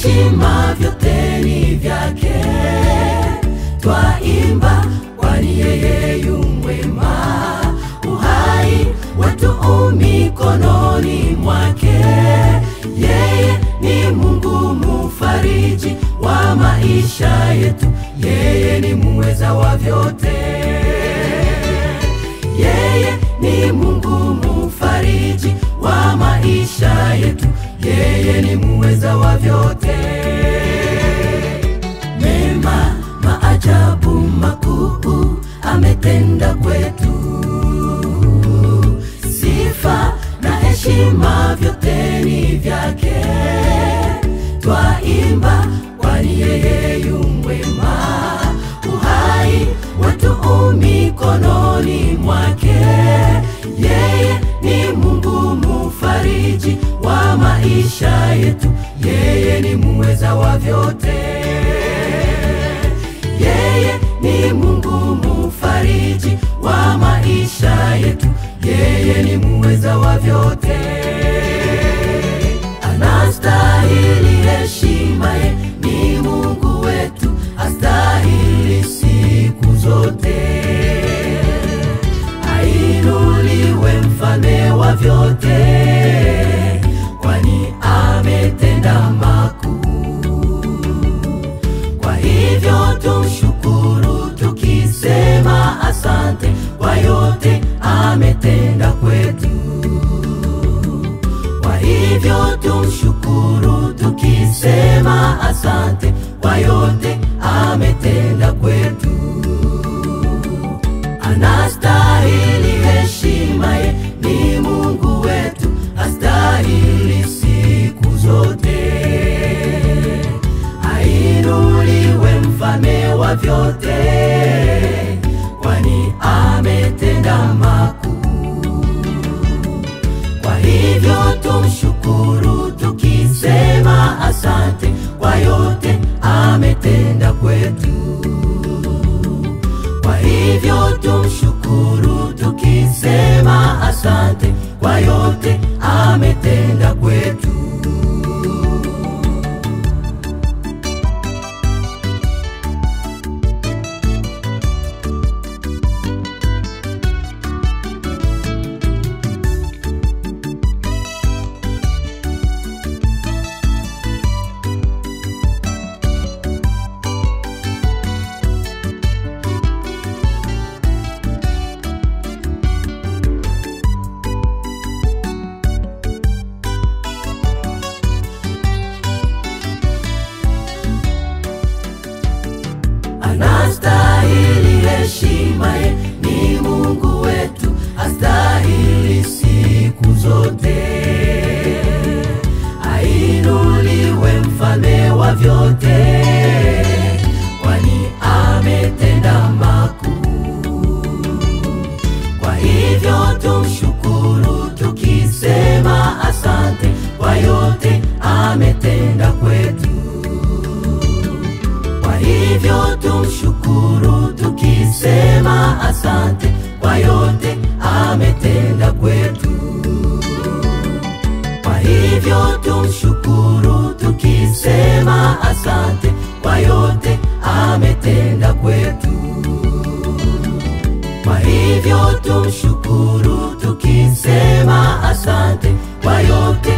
heshima vyote ni vyake. Twaimba kwani yeye yu mwema, uhai wetu mikononi mwake. Yeye ni Mungu mufariji wa maisha yetu, yeye ni muweza wa vyote. Yeye ni Mungu mufariji wa maisha yetu, yeye ni muweza wa vyote. Mema maajabu makuu ametenda kwetu, sifa na heshima vyote ni vyake. Twaimba kwani yeye yu mwema, uhai wetu mikononi mwake. Yeye ni Mungu mufariji wa maisha yetu, yeye ni muweza wa vyote. Yeye ni Mungu mufariji wa maisha yetu, yeye ni muweza wa vyote. Anastahili heshima, ni Mungu wetu, astahili siku zote. Ainuliwe mfalme wa vyote, kwani ametenda makuu. Kwa hivyo tumshukuru tukisema asante kwa yote ametenda kwetu. Kwa hivyo tumshukuru tukisema asante kwa yote ametenda kwetu. Anastahili heshima, ni Mungu wetu, astahili siku zote. Ainuliwe mfalme wa vyote, kwani ametenda makuu. Kwa hivyo tumshukuru tukisema asante kwa yote ametenda kwetu. Kwa hivyo tumshukuru tukisema asante kwa yote ametenda kwetu. Anastahili heshima, ni Mungu wetu, astahili siku zote. Ainuliwe mfalme wa vyote, kwani ametenda makuu. Kwa hivyo tumshukuru tukisema asante kwa yote ametenda kwetu. Kwa hivyo tumshukuru tukisema asante kwa yote ametenda kwetu. Kwa hivyo tumshukuru tukisema asante kwa yote ametenda kwetu. Kwa hivyo tumshukuru tukisema asante kwa yote